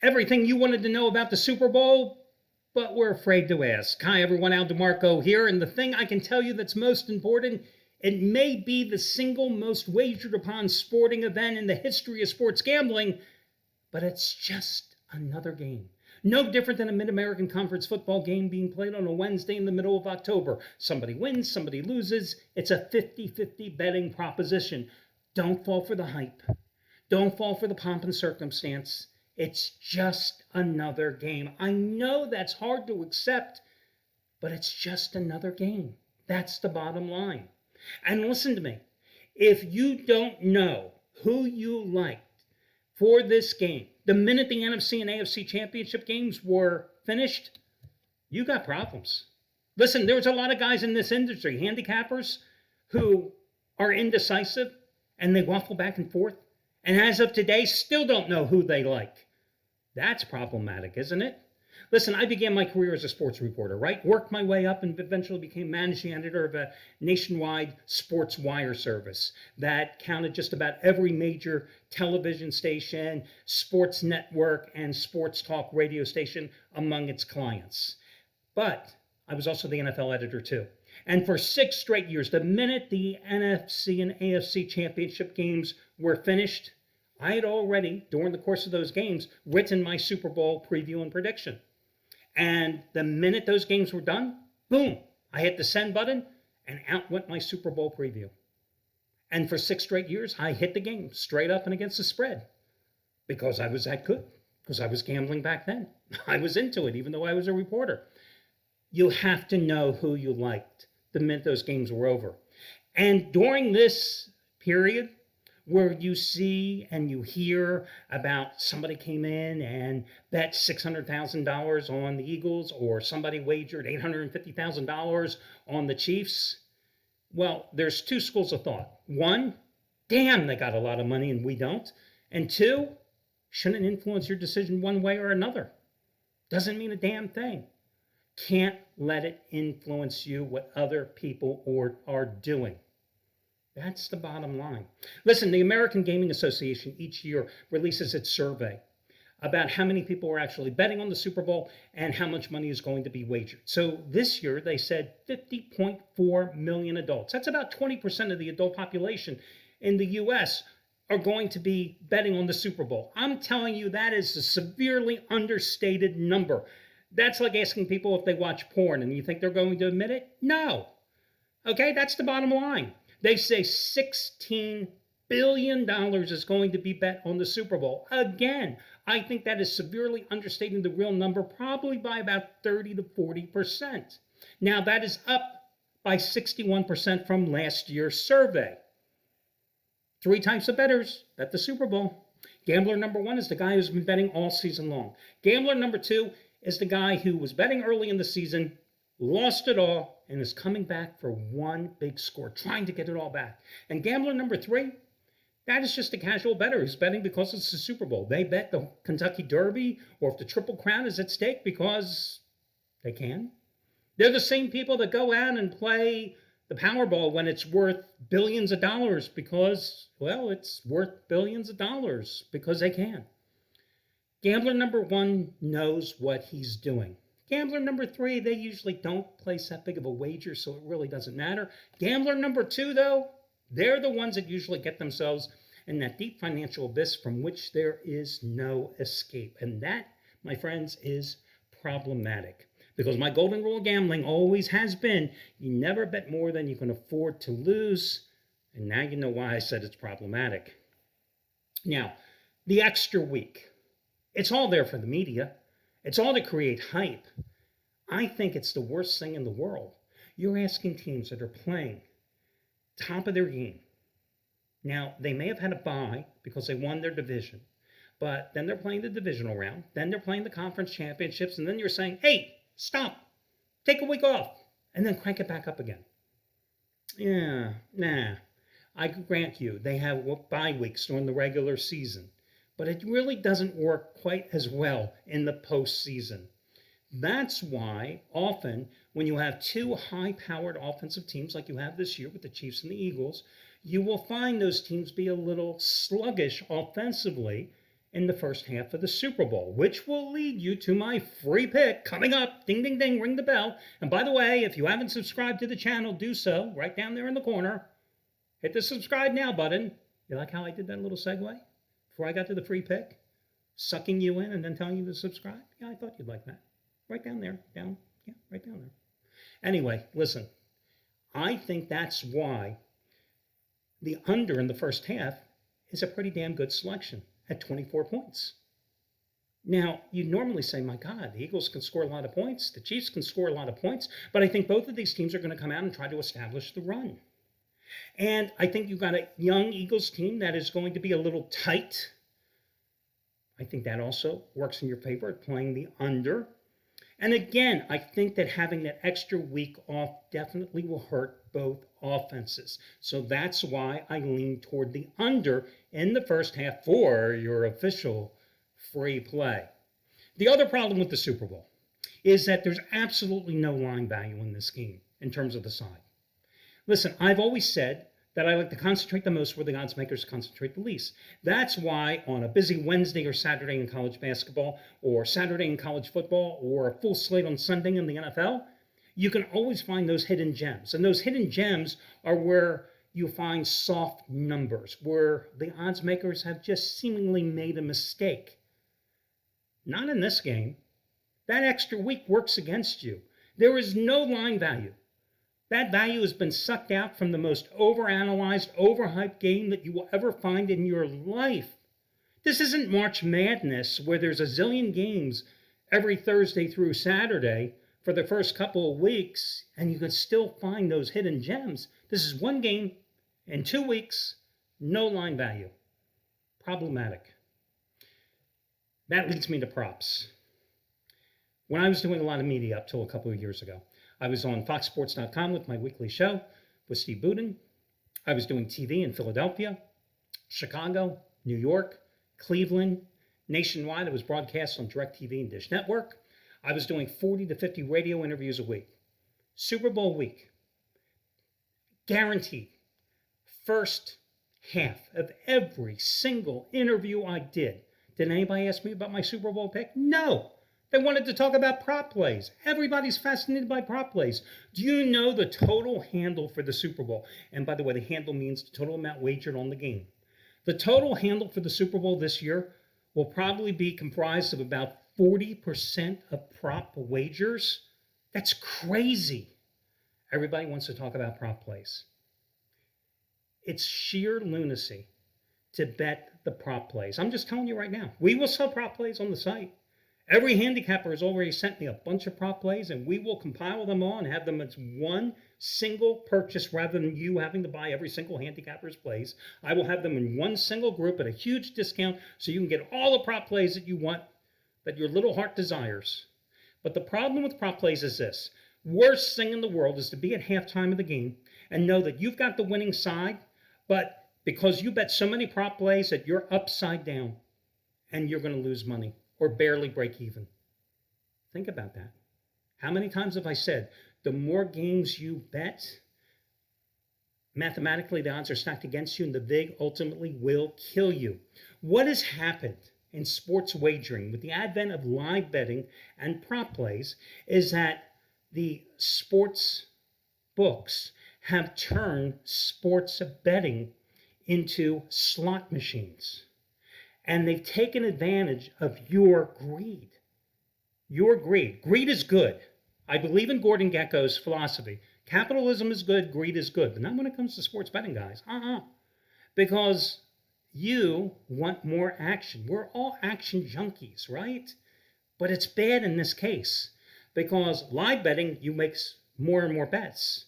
Everything you wanted to know about the Super Bowl, but we're afraid to ask. Hi, everyone. Al DeMarco here. And the thing I can tell you that's most important, it may be the single most wagered upon sporting event in the history of sports gambling, but it's just another game. No different than a Mid-American Conference football game being played on a Wednesday in the middle of October. Somebody wins, somebody loses. It's a 50-50 betting proposition. Don't fall for the hype. Don't fall for the pomp and circumstance. It's just another game. I know that's hard to accept, but it's just another game. That's the bottom line. And listen to me. If you don't know who you liked for this game, the minute the NFC and AFC championship games were finished, you got problems. Listen, there's a lot of guys in this industry, handicappers, who are indecisive and they waffle back and forth. And as of today, still don't know who they like. That's problematic, isn't it? Listen, I began my career as a sports reporter, right? Worked my way up and eventually became managing editor of a nationwide sports wire service that counted just about every major television station, sports network, and sports talk radio station among its clients. But I was also the NFL editor too. And for 6 straight years, the minute the NFC and AFC championship games were finished, I had already, during the course of those games, written my Super Bowl preview and prediction. And the minute those games were done, boom, I hit the send button and out went my Super Bowl preview. And for 6 straight years, I hit the game straight up and against the spread because I was that good, because I was gambling back then. I was into it, even though I was a reporter. You have to know who you liked the minute those games were over. And during this period, where you see and you hear about somebody came in and bet $600,000 on the Eagles, or somebody wagered $850,000 on the Chiefs. Well, there's 2 schools of thought. 1, damn, they got a lot of money and we don't. And 2, shouldn't influence your decision one way or another. Doesn't mean a damn thing. Can't let it influence you what other people are doing. That's the bottom line. Listen, the American Gaming Association each year releases its survey about how many people are actually betting on the Super Bowl and how much money is going to be wagered. So this year they said 50.4 million adults. That's about 20% of the adult population in the U.S. are going to be betting on the Super Bowl. I'm telling you, that is a severely understated number. That's like asking people if they watch porn and you think they're going to admit it? No. Okay, that's the bottom line. They say $16 billion is going to be bet on the Super Bowl. Again, I think that is severely understating the real number, probably by about 30 to 40%. Now, that is up by 61% from last year's survey. 3 types of bettors bet the Super Bowl. Gambler number 1 is the guy who's been betting all season long. Gambler number 2 is the guy who was betting early in the season, lost it all, and is coming back for one big score, trying to get it all back. And gambler number 3, that is just a casual bettor who's betting because it's the Super Bowl. They bet the Kentucky Derby or if the Triple Crown is at stake because they can. They're the same people that go out and play the Powerball when it's worth billions of dollars because, well, it's worth billions of dollars because they can. Gambler number 1 knows what he's doing. Gambler number 3, they usually don't place that big of a wager, so it really doesn't matter. Gambler number 2, though, they're the ones that usually get themselves in that deep financial abyss from which there is no escape. And that, my friends, is problematic. Because my golden rule of gambling always has been, you never bet more than you can afford to lose. And now you know why I said it's problematic. Now, the extra week. It's all there for the media. It's all to create hype. I think it's the worst thing in the world. You're asking teams that are playing top of their game. Now, they may have had a bye because they won their division, but then they're playing the divisional round, then they're playing the conference championships, and then you're saying, hey, stop, take a week off, and then crank it back up again. Yeah, nah. I grant you, they have bye weeks during the regular season. But it really doesn't work quite as well in the postseason. That's why often when you have 2 high-powered offensive teams like you have this year with the Chiefs and the Eagles, you will find those teams be a little sluggish offensively in the first half of the Super Bowl, which will lead you to my free pick coming up. Ding, ding, ding, ring the bell. And by the way, if you haven't subscribed to the channel, do so right down there in the corner. Hit the subscribe now button. You like how I did that little segue before I got to the free pick? Sucking you in and then telling you to subscribe? Yeah, I thought you'd like that. Right down there. Right down there. Anyway, listen. I think that's why the under in the first half is a pretty damn good selection at 24 points. Now, you'd normally say, my God, the Eagles can score a lot of points, the Chiefs can score a lot of points, but I think both of these teams are going to come out and try to establish the run. And I think you've got a young Eagles team that is going to be a little tight. I think that also works in your favor at playing the under. And again, I think that having that extra week off definitely will hurt both offenses. So that's why I lean toward the under in the first half for your official free play. The other problem with the Super Bowl is that there's absolutely no line value in this game in terms of the side. Listen, I've always said that I like to concentrate the most where the odds makers concentrate the least. That's why on a busy Wednesday or Saturday in college basketball, or Saturday in college football, or a full slate on Sunday in the NFL, you can always find those hidden gems. And those hidden gems are where you find soft numbers, where the odds makers have just seemingly made a mistake. Not in this game. That extra week works against you. There is no line value. That value has been sucked out from the most overanalyzed, overhyped game that you will ever find in your life. This isn't March Madness where there's a zillion games every Thursday through Saturday for the first couple of weeks, and you can still find those hidden gems. This is one game in 2 weeks, no line value. Problematic. That leads me to props. When I was doing a lot of media up till a couple of years ago, I was on foxsports.com with my weekly show with Steve Budin. I was doing TV in Philadelphia, Chicago, New York, Cleveland, nationwide. I was broadcast on DirecTV and Dish Network. I was doing 40 to 50 radio interviews a week. Super Bowl week, guaranteed, first half of every single interview I did. Did anybody ask me about my Super Bowl pick? No. They wanted to talk about prop plays. Everybody's fascinated by prop plays. Do you know the total handle for the Super Bowl? And by the way, the handle means the total amount wagered on the game. The total handle for the Super Bowl this year will probably be comprised of about 40% of prop wagers. That's crazy. Everybody wants to talk about prop plays. It's sheer lunacy to bet the prop plays. I'm just telling you right now, we will sell prop plays on the site. Every handicapper has already sent me a bunch of prop plays, and we will compile them all and have them as one single purchase rather than you having to buy every single handicapper's plays. I will have them in one single group at a huge discount so you can get all the prop plays that you want, that your little heart desires. But the problem with prop plays is this. Worst thing in the world is to be at halftime of the game and know that you've got the winning side, but because you bet so many prop plays that you're upside down and you're going to lose money or barely break even. Think about that. How many times have I said, the more games you bet, mathematically the odds are stacked against you and the VIG ultimately will kill you. What has happened in sports wagering with the advent of live betting and prop plays is that the sports books have turned sports betting into slot machines. And they've taken advantage of your greed. Your greed. Greed is good. I believe in Gordon Gekko's philosophy. Capitalism is good, greed is good. But not when it comes to sports betting, guys. Because you want more action. We're all action junkies, right? But it's bad in this case. Because live betting, you make more and more bets.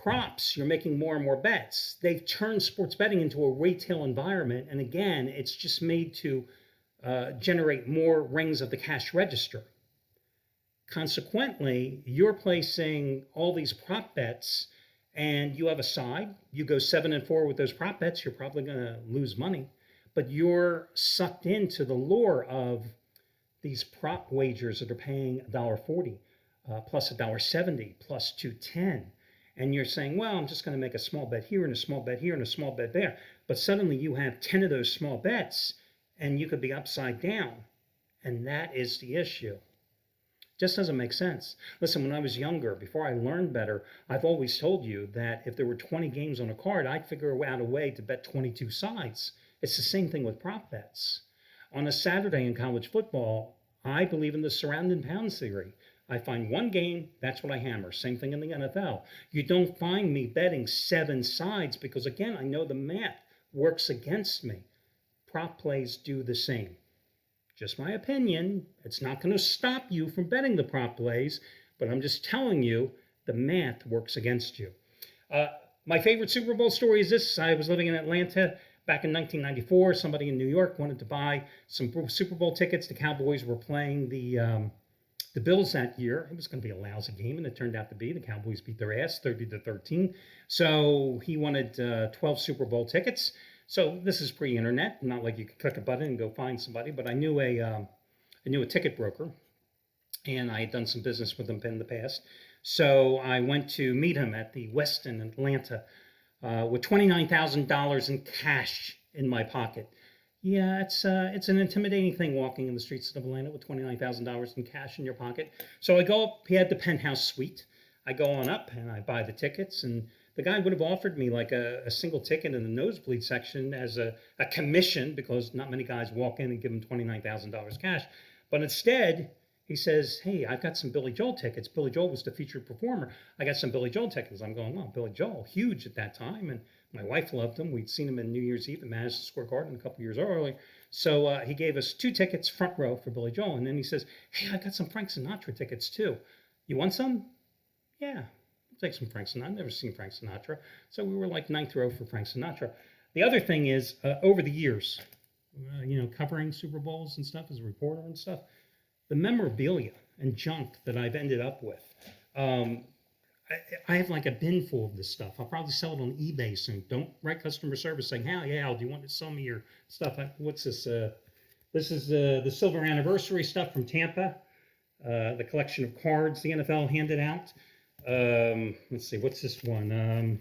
Props, you're making more and more bets. They've turned sports betting into a retail environment. And again, it's just made to generate more rings of the cash register. Consequently, you're placing all these prop bets and you have a side. You go 7-4 with those prop bets, you're probably going to lose money. But you're sucked into the lure of these prop wagers that are paying $1.40 plus $1.70 plus $2.10. And you're saying, well, I'm just going to make a small bet here and a small bet here and a small bet there. But suddenly you have 10 of those small bets and you could be upside down. And that is the issue. Just doesn't make sense. Listen, when I was younger, before I learned better, I've always told you that if there were 20 games on a card, I'd figure out a way to bet 22 sides. It's the same thing with prop bets. On a Saturday in college football, I believe in the surrounding pounds theory. I find one game, that's what I hammer. Same thing in the NFL. You don't find me betting 7 sides because, again, I know the math works against me. Prop plays do the same. Just my opinion. It's not going to stop you from betting the prop plays, but I'm just telling you the math works against you. My favorite Super Bowl story is this. I was living in Atlanta back in 1994. Somebody in New York wanted to buy some Super Bowl tickets. The Cowboys were playing the Bills that year. It was going to be a lousy game, and it turned out to be. The Cowboys beat their ass 30-13. So he wanted 12 Super Bowl tickets. So this is pre-internet, not like you could click a button and go find somebody. But I knew a ticket broker, and I had done some business with him in the past. So I went to meet him at the Westin in Atlanta with $29,000 in cash in my pocket. Yeah, it's an intimidating thing walking in the streets of Atlanta with $29,000 in cash in your pocket. So I go up. He had the penthouse suite. I go on up and I buy the tickets, and the guy would have offered me like a single ticket in the nosebleed section as a commission because not many guys walk in and give him $29,000 cash. But instead, he says, hey, I've got some Billy Joel tickets. Billy Joel was the featured performer. I got some Billy Joel tickets. I'm going, oh, Billy Joel, huge at that time. And my wife loved him. We'd seen him in New Year's Eve at Madison Square Garden a couple years earlier. So he gave us 2 tickets, front row for Billy Joel. And then he says, hey, I got some Frank Sinatra tickets too. You want some? Yeah. Take some Frank Sinatra. I've never seen Frank Sinatra. So we were like 9th row for Frank Sinatra. The other thing is, over the years, covering Super Bowls and stuff as a reporter and stuff, the memorabilia and junk that I've ended up with. I have like a bin full of this stuff. I'll probably sell it on eBay soon. Don't write customer service saying, hey, Al, do you want to sell me your stuff? What's this? This is the silver anniversary stuff from Tampa, the collection of cards the NFL handed out. Let's see, what's this one?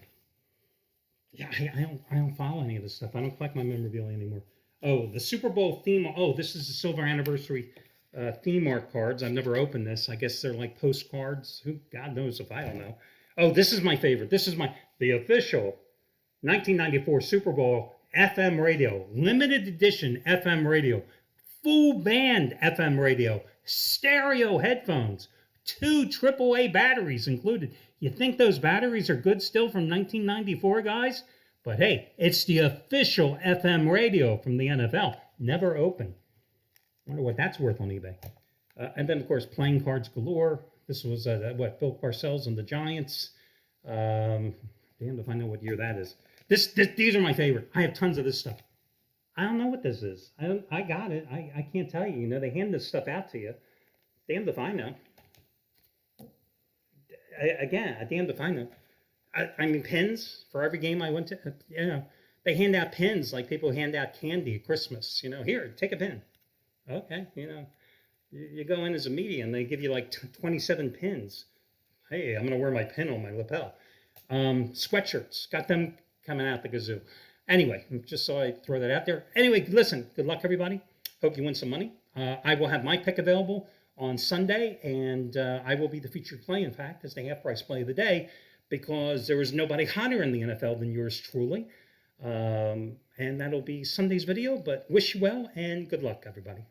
I don't follow any of this stuff. I don't collect my memorabilia anymore. Oh, the Super Bowl theme. Oh, this is the silver anniversary theme art cards. I've never opened this. I guess they're like postcards. Who God knows if I don't know. Oh, this is my favorite. This is the official 1994 Super Bowl FM radio, limited edition FM radio, full band FM radio, stereo headphones. 2 AAA batteries included. You think those batteries are good still from 1994, guys? But hey, it's the official FM radio from the NFL. Never open. Wonder what that's worth on eBay. And then, of course, playing cards galore. This was, Bill Parcells and the Giants. Damned if I know what year that is. These are my favorite. I have tons of this stuff. I don't know what this is. I got it. I can't tell you. They hand this stuff out to you. Damned if I know. Damned if I know. I mean, pins for every game I went to. They hand out pins like people hand out candy at Christmas. Here, take a pin. Okay, you go in as a media and they give you like 27 pins. Hey, I'm going to wear my pin on my lapel. Sweatshirts, got them coming out the gazoo. Anyway, just so I throw that out there. Anyway, listen, good luck, everybody. Hope you win some money. I will have my pick available on Sunday, and I will be the featured play, in fact, as the half-price play of the day, because there is nobody hotter in the NFL than yours truly. And that'll be Sunday's video, but wish you well, and good luck, everybody.